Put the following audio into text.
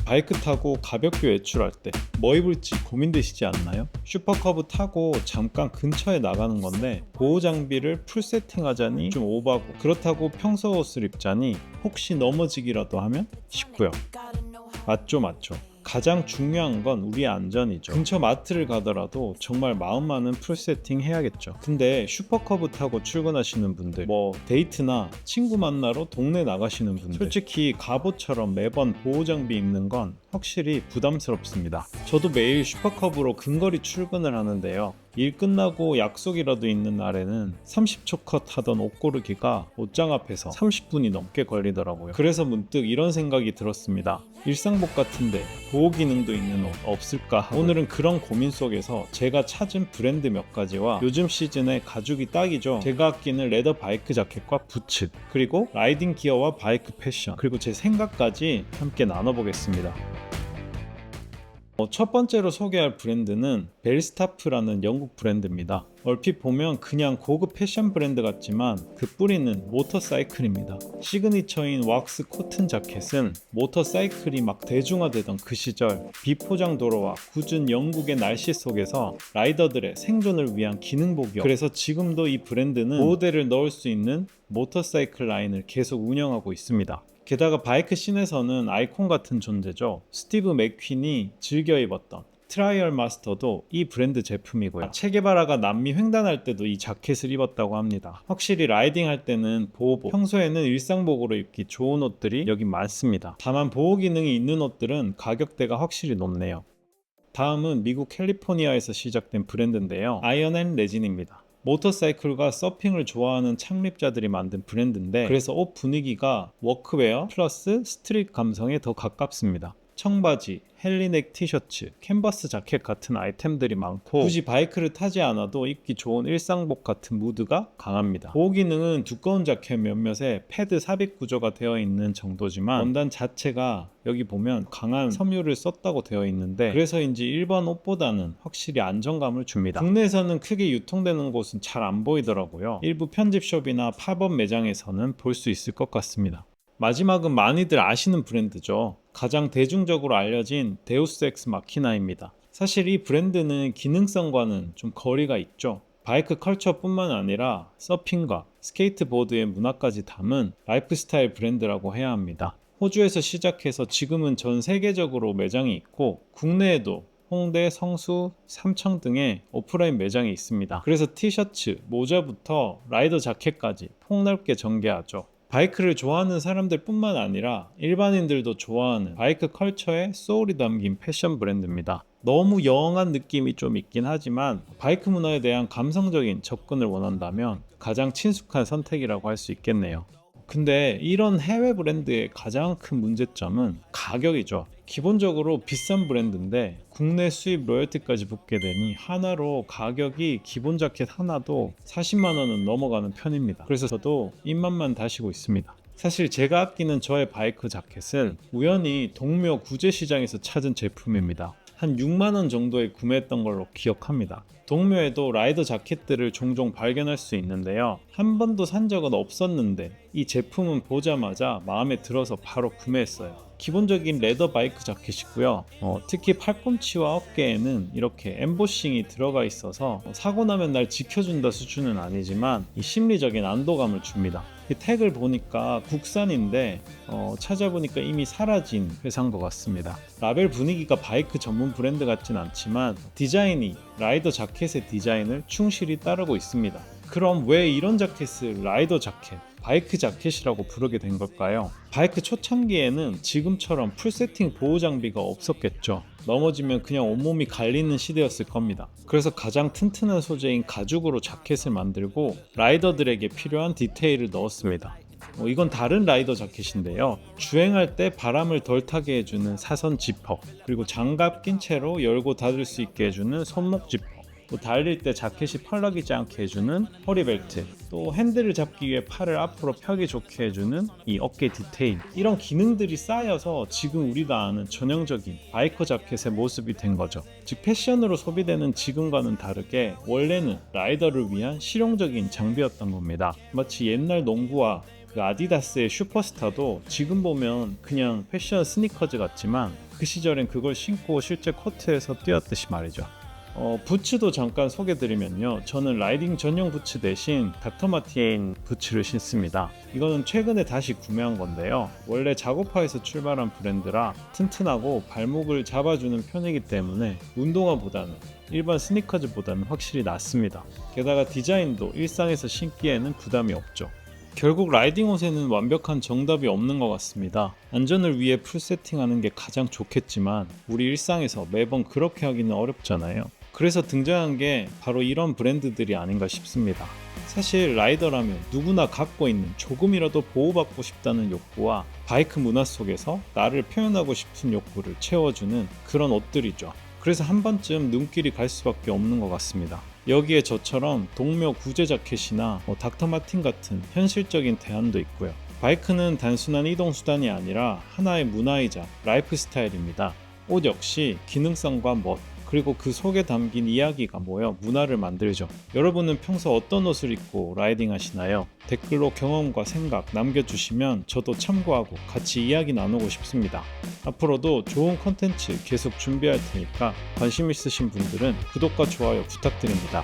바이크 타고 가볍게 외출할 때 뭐 입을지 고민되시지 않나요? 슈퍼커브 타고 잠깐 근처에 나가는 건데 보호 장비를 풀 세팅하자니 좀 오바고, 그렇다고 평소 옷을 입자니 혹시 넘어지기라도 하면 싶고요. 맞죠. 가장 중요한 건 우리의 안전이죠. 근처 마트를 가더라도 정말 마음만은 풀 세팅 해야겠죠. 근데 슈퍼커브 타고 출근하시는 분들, 뭐 데이트나 친구 만나러 동네 나가시는 분들, 솔직히 갑옷처럼 매번 보호장비 입는 건 확실히 부담스럽습니다. 저도 매일 슈퍼커브로 근거리 출근을 하는데요. 일 끝나고 약속이라도 있는 날에는 30초 컷 하던 옷 고르기가 옷장 앞에서 30분이 넘게 걸리더라고요. 그래서 문득 이런 생각이 들었습니다. 일상복 같은데 보호 기능도 있는 옷 없을까 하고, 오늘은 그런 고민 속에서 제가 찾은 브랜드 몇 가지와 요즘 시즌에 가죽이 딱이죠. 제가 아끼는 레더 바이크 자켓과 부츠, 그리고 라이딩 기어와 바이크 패션, 그리고 제 생각까지 함께 나눠보겠습니다. 첫 번째로 소개할 브랜드는 벨스타프라는 영국 브랜드입니다. 얼핏 보면 그냥 고급 패션 브랜드 같지만 그 뿌리는 모터사이클입니다. 시그니처인 왁스 코튼 자켓은 모터사이클이 막 대중화되던 그 시절 비포장 도로와 궂은 영국의 날씨 속에서 라이더들의 생존을 위한 기능복이요. 그래서 지금도 이 브랜드는 보호대를 넣을 수 있는 모터사이클 라인을 계속 운영하고 있습니다. 게다가 바이크 씬에서는 아이콘 같은 존재죠. 스티브 맥퀸이 즐겨 입었던 트라이얼 마스터도 이 브랜드 제품이고요. 체게바라가 남미 횡단할 때도 이 자켓을 입었다고 합니다. 확실히 라이딩 할 때는 보호복, 평소에는 일상복으로 입기 좋은 옷들이 여기 많습니다. 다만 보호 기능이 있는 옷들은 가격대가 확실히 높네요. 다음은 미국 캘리포니아에서 시작된 브랜드인데요. 아이언 앤 레진입니다. 모터사이클과 서핑을 좋아하는 창립자들이 만든 브랜드인데, 그래서 옷 분위기가 워크웨어 플러스 스트릿 감성에 더 가깝습니다. 청바지, 헬리넥 티셔츠, 캔버스 자켓 같은 아이템들이 많고, 굳이 바이크를 타지 않아도 입기 좋은 일상복 같은 무드가 강합니다. 보호 기능은 두꺼운 자켓 몇몇에 패드 삽입 구조가 되어 있는 정도지만 원단 자체가 여기 보면 강한 섬유를 썼다고 되어 있는데, 그래서인지 일반 옷보다는 확실히 안정감을 줍니다. 국내에서는 크게 유통되는 곳은 잘 안 보이더라고요. 일부 편집숍이나 팝업 매장에서는 볼 수 있을 것 같습니다. 마지막은 많이들 아시는 브랜드죠. 가장 대중적으로 알려진 데우스 엑스 마키나입니다. 사실 이 브랜드는 기능성과는 좀 거리가 있죠. 바이크 컬처뿐만 아니라 서핑과 스케이트보드의 문화까지 담은 라이프스타일 브랜드라고 해야 합니다. 호주에서 시작해서 지금은 전 세계적으로 매장이 있고, 국내에도 홍대, 성수, 삼청 등의 오프라인 매장이 있습니다. 그래서 티셔츠, 모자부터 라이더 자켓까지 폭넓게 전개하죠. 바이크를 좋아하는 사람들 뿐만 아니라 일반인들도 좋아하는 바이크 컬처의 소울이 담긴 패션 브랜드입니다. 너무 영한 느낌이 좀 있긴 하지만 바이크 문화에 대한 감성적인 접근을 원한다면 가장 친숙한 선택이라고 할 수 있겠네요. 근데 이런 해외 브랜드의 가장 큰 문제점은 가격이죠. 기본적으로 비싼 브랜드인데 국내 수입 로열티까지 붙게 되니 하나로 가격이 기본 자켓 하나도 40만 원은 넘어가는 편입니다. 그래서 저도 입맛만 다시고 있습니다. 사실 제가 아끼는 저의 바이크 자켓은 우연히 동묘 구제시장에서 찾은 제품입니다. 한 6만 원 정도에 구매했던 걸로 기억합니다. 동묘에도 라이더 자켓들을 종종 발견할 수 있는데요. 한 번도 산 적은 없었는데 이 제품은 보자마자 마음에 들어서 바로 구매했어요. 기본적인 레더 바이크 자켓이고요. 특히 팔꿈치와 어깨에는 이렇게 엠보싱이 들어가 있어서 사고 나면 날 지켜준다 수준은 아니지만 이 심리적인 안도감을 줍니다. 이 택을 보니까 국산인데 찾아보니까 이미 사라진 회사인 것 같습니다. 라벨 분위기가 바이크 전문 브랜드 같진 않지만 디자인이 라이더 자켓의 디자인을 충실히 따르고 있습니다. 그럼 왜 이런 자켓을 라이더 자켓, 바이크 자켓이라고 부르게 된 걸까요? 바이크 초창기에는 지금처럼 풀세팅 보호 장비가 없었겠죠. 넘어지면 그냥 온몸이 갈리는 시대였을 겁니다. 그래서 가장 튼튼한 소재인 가죽으로 자켓을 만들고 라이더들에게 필요한 디테일을 넣었습니다. 이건 다른 라이더 자켓인데요. 주행할 때 바람을 덜 타게 해주는 사선 지퍼, 그리고 장갑 낀 채로 열고 닫을 수 있게 해주는 손목 지퍼, 또 달릴 때 자켓이 펄럭이지 않게 해주는 허리벨트, 또 핸들을 잡기 위해 팔을 앞으로 펴기 좋게 해주는 이 어깨 디테일, 이런 기능들이 쌓여서 지금 우리가 아는 전형적인 바이커 자켓의 모습이 된 거죠. 즉 패션으로 소비되는 지금과는 다르게 원래는 라이더를 위한 실용적인 장비였던 겁니다. 마치 옛날 농구와 그 아디다스의 슈퍼스타도 지금 보면 그냥 패션 스니커즈 같지만 그 시절엔 그걸 신고 실제 코트에서 뛰었듯이 말이죠. 부츠도 잠깐 소개드리면요, 저는 라이딩 전용 부츠 대신 닥터 마틴 부츠를 신습니다. 이거는 최근에 다시 구매한 건데요, 원래 자고파에서 출발한 브랜드라 튼튼하고 발목을 잡아주는 편이기 때문에 운동화보다는 일반 스니커즈보다는 확실히 낫습니다. 게다가 디자인도 일상에서 신기에는 부담이 없죠. 결국 라이딩 옷에는 완벽한 정답이 없는 것 같습니다. 안전을 위해 풀 세팅하는 게 가장 좋겠지만 우리 일상에서 매번 그렇게 하기는 어렵잖아요. 그래서 등장한 게 바로 이런 브랜드들이 아닌가 싶습니다. 사실 라이더라면 누구나 갖고 있는 조금이라도 보호받고 싶다는 욕구와 바이크 문화 속에서 나를 표현하고 싶은 욕구를 채워주는 그런 옷들이죠. 그래서 한 번쯤 눈길이 갈 수밖에 없는 것 같습니다. 여기에 저처럼 동묘 구제 자켓이나 닥터 마틴 같은 현실적인 대안도 있고요. 바이크는 단순한 이동수단이 아니라 하나의 문화이자 라이프 스타일입니다. 옷 역시 기능성과 멋, 그리고 그 속에 담긴 이야기가 모여 문화를 만들죠. 여러분은 평소 어떤 옷을 입고 라이딩 하시나요? 댓글로 경험과 생각 남겨주시면 저도 참고하고 같이 이야기 나누고 싶습니다. 앞으로도 좋은 컨텐츠 계속 준비할 테니까 관심 있으신 분들은 구독과 좋아요 부탁드립니다.